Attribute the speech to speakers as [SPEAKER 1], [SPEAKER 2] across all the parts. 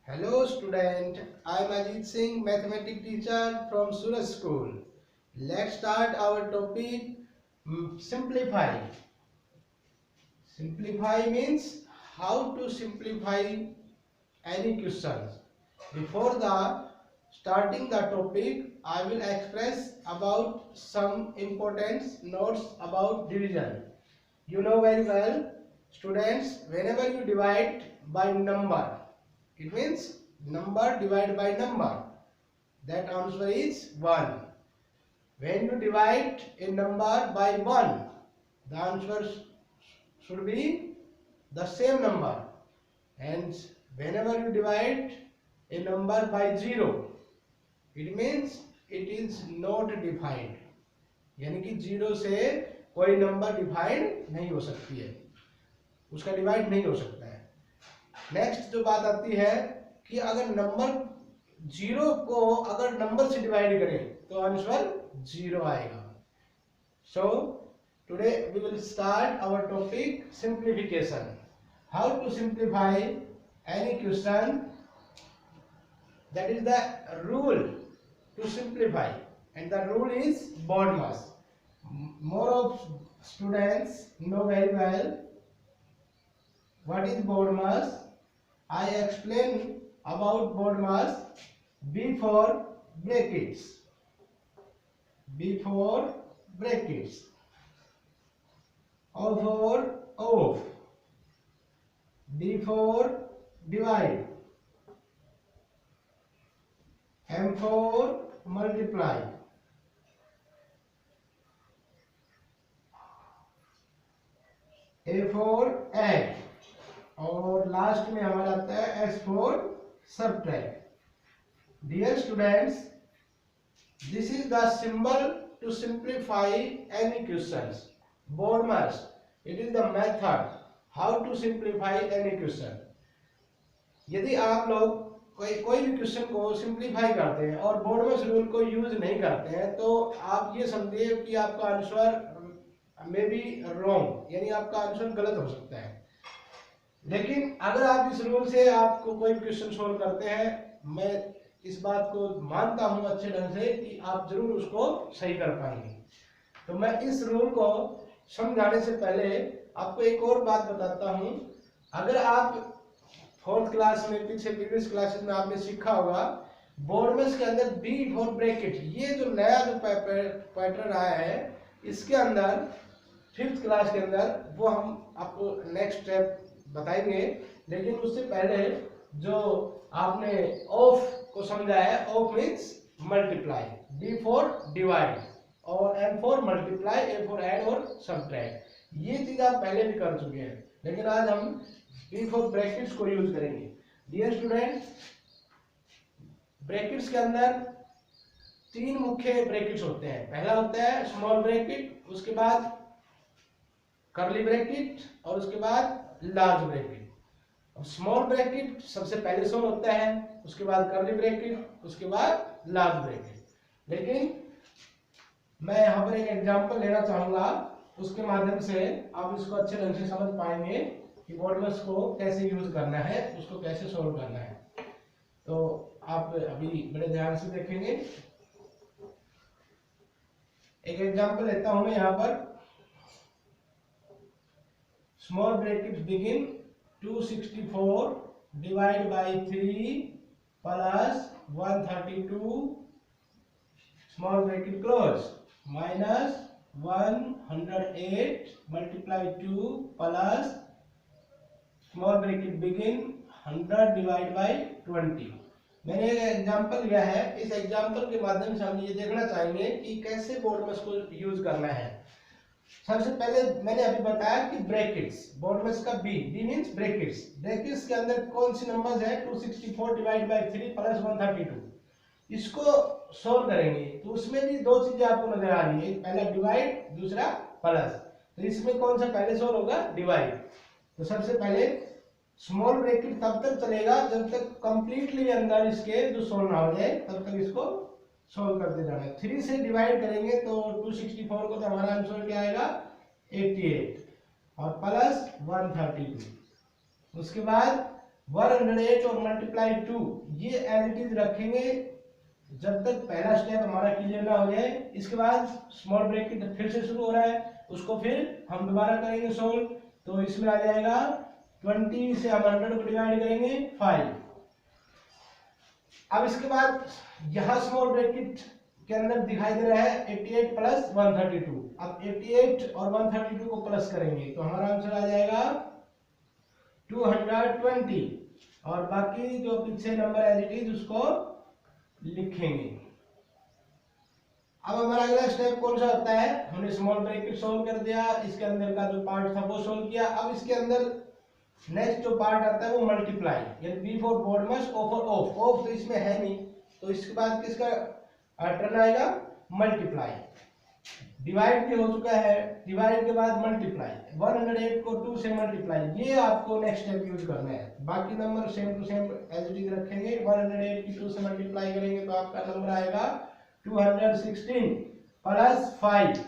[SPEAKER 1] Hello student, I am Ajit Singh, mathematics teacher from Suraj School. Let's start our topic simplify. Simplify means how to simplify any questions. Before the starting the topic, I will express about some important notes about division. You know very well, students, whenever you divide by number, it means number divided by number. That answer is 1. When you divide a number by 1, the answer should be the same number. And whenever you divide a number by 0, it means it is not defined. यानी कि 0 से कोई number divide नहीं हो सकती है, उसका divide नहीं हो सकता है। नेक्स्ट जो बात आती है कि अगर नंबर 0 को अगर नंबर से डिवाइड करें तो आंसर 0 आएगा। So today we will start our topic simplification. How to simplify any question, that is the rule to simplify and the rule is BODMAS. More of students know very well what is BODMAS. I explain about BODMAS before brackets. Before brackets. O for off. D for divide. M for multiply. A for add और last में हमारा आता है S for subtract. Dear students, this is the symbol to simplify any questions. BODMAS. It is the method how to simplify any question. यदि आप लोग कोई भी क्वेश्चन को सिंप्लीफाई करते हैं और BODMAS रूल को यूज नहीं करते हैं तो आप ये समझिए कि आपका आंसर मे बी रॉन्ग, यानी आपका आंसर गलत हो सकता है। लेकिन अगर आप इस रूल से आपको कोई क्वेश्चन सोल्व करते हैं, मैं इस बात को मानता हूं अच्छे ढंग से कि आप जरूर उसको सही कर पाएंगे। तो मैं इस रूल को समझाने से पहले आपको एक और बात बताता हूं। अगर आप 4th क्लास में, पीछे प्रीवियस क्लासेस में आपने सीखा होगा BODMAS के अंदर बी फॉर ब्रैकेट, ये जो नया जो पैटर्न आया है इसके अंदर 5th क्लास के अंदर वो हम आपको नेक्स्ट स्टेप बताएंगे। लेकिन उससे पहले जो आपने ऑफ को समझा है, of means multiply, D for divide और M for multiply, A for add और सबट्रैक्ट, ये चीज आप पहले भी कर चुके हैं। लेकिन आज हम बी फॉर ब्रैकेट्स को यूज करेंगे। डियर स्टूडेंट, ब्रैकेट्स के अंदर 3 मुख्य ब्रैकेट्स होते हैं। पहला होता है स्मॉल ब्रैकेट, उसके बाद कर्ली ब्रैकेट और उसके बाद लार्ज ब्रैकेट। अब स्मॉल ब्रैकेट सबसे पहले सोल्व होता है, उसके बाद कर्ली ब्रैकेट, उसके बाद लार्ज ब्रैकेट। लेकिन मैं यहाँ पर एक एग्जांपल लेना चाहूंगा, उसके माध्यम से आप इसको अच्छे ढंग से समझ पाएंगे कि BODMAS को कैसे यूज करना है, उसको कैसे सोल्व करना है। तो आप अभी बड़े ध्यान से देखेंगे। एक एग्जांपल लेता हूं मैं यहाँ पर। Small bracket begin 264 divide by 3 plus 132 small bracket close minus 108 multiply 2 plus small bracket begin 100 divide by 20। मैंने एक एग्जांपल लिया है। इस एग्जांपल के माध्यम से हम ये देखना चाहेंगे कि कैसे BODMAS को यूज करना है। सबसे पहले मैंने अभी बताया कि ब्रैकेट्स, BODMAS का बी मींस ब्रैकेट्स। ब्रैकेट्स के अंदर कौन सी नंबर्स है, 264 डिवाइड बाय 3 प्लस 132। इसको सोल्व करेंगे तो उसमें भी 2 चीजें आपको नजर आ रही है, पहला डिवाइड, दूसरा प्लस। तो इसमें कौन सा पहले सोल्व होगा, डिवाइड। तो सबसे पहले स्मॉल ब्रैकेट तब तक चलेगा जब तक कंप्लीटली अंदर इसके जो सोल्व ना हो जाए, तब तक इसको सोल्व करते जाना है। 3 से डिवाइड करेंगे तो 264 को तो हमारा आंसर क्या आएगा, 88 और प्लस 132। उसके बाद 108 और मल्टीप्लाई 2 ये एज इट इज रखेंगे जब तक पहला स्टेप हमारा क्लियर ना हो जाए। इसके बाद स्मॉल ब्रैकेट फिर से शुरू हो रहा है, उसको फिर हम दोबारा करेंगे सोल्व। तो इसमें आ जाएगा 20 से हम 100 को डिवाइड करेंगे 5। अब इसके बाद यहां स्मॉल ब्रैकेट के अंदर दिखाई दे रहा है 88 प्लस 132। अब 88 और 132 को प्लस करेंगे तो हमारा आंसर आ जाएगा 220 और बाकी जो पीछे नंबर एज इट इज उसको लिखेंगे। अब हमारा अगला स्टेप कौन सा होता है, हमने स्मॉल ब्रैकेट सोल्व कर दिया, इसके अंदर का जो पार्ट था वो सोल्व किया। अब इसके अंदर नेक्स्ट जो पार्ट आता है वो मल्टीप्लाई, यानी B for BODMAS, O for of. Of तो इसमें है नहीं, तो इसके बाद किसका टर्न आएगा, मल्टीप्लाई। डिवाइड भी हो चुका है, डिवाइड के बाद मल्टीप्लाई, 108 को 2 से मल्टीप्लाई, ये आपको नेक्स्ट स्टेप यूज करना है। बाकी number same to same as it is रखेंगे। 108 की 2 से मल्टीप्लाई करेंगे तो आपका नंबर आएगा 216 प्लस 5।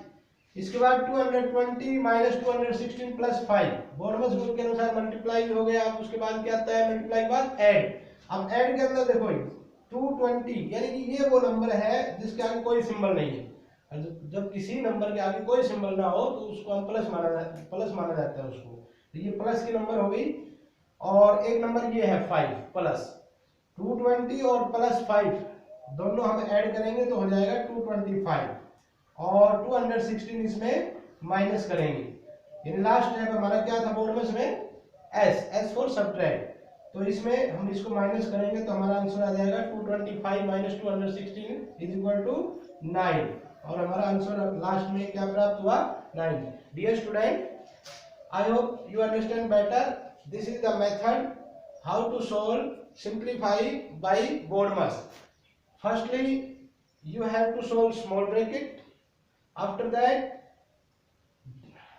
[SPEAKER 1] इसके बाद 220 माइनस 216 प्लस 5, बोर्डमस रूल के अनुसार मल्टीप्लाई हो गया। अब उसके बाद क्या आता है, मल्टीप्लाई के बाद ऐड। अब ऐड के अंदर देखो 220 यानी कि ये वो नंबर है जिसके आगे कोई सिंबल नहीं है। जब किसी नंबर के आगे कोई सिंबल ना हो तो उसको हम प्लस माना जाता है उसको। तो ये प्लस की नंबर हो गई। और एक नंबर ये है 5 प्लस 220 और प्लस 5 दोनों हम ऐड करेंगे तो हो जाएगा 225 और 216 इसमें माइनस करेंगे। यानी लास्ट स्टेप हमारा क्या था बोर्डमस में, एस फॉर सब्ट्रैक्ट। तो इसमें हम इसको माइनस करेंगे तो हमारा आंसर आ जाएगा 225 माइनस 216 इज इक्वल टू 9 और हमारा आंसर लास्ट में क्या प्राप्त हुआ, 9। Dear student, I hope you understand better. This is the method how to solve simplify by BODMAS. Firstly you have to solve small bracket, after that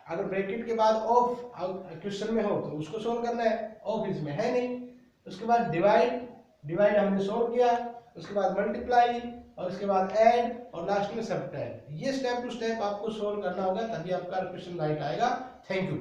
[SPEAKER 1] अगर bracket के बाद of question में हो तो उसको सोल्व करना है, ऑफ इसमें है नहीं। उसके बाद डिवाइड हमने सोल्व किया, उसके बाद मल्टीप्लाई और उसके बाद ऐड और लास्ट में सब्ट्रैक्ट। ये स्टेप टू स्टेप आपको सोल्व करना होगा तभी आपका क्वेश्चन राइट आएगा। Thank you.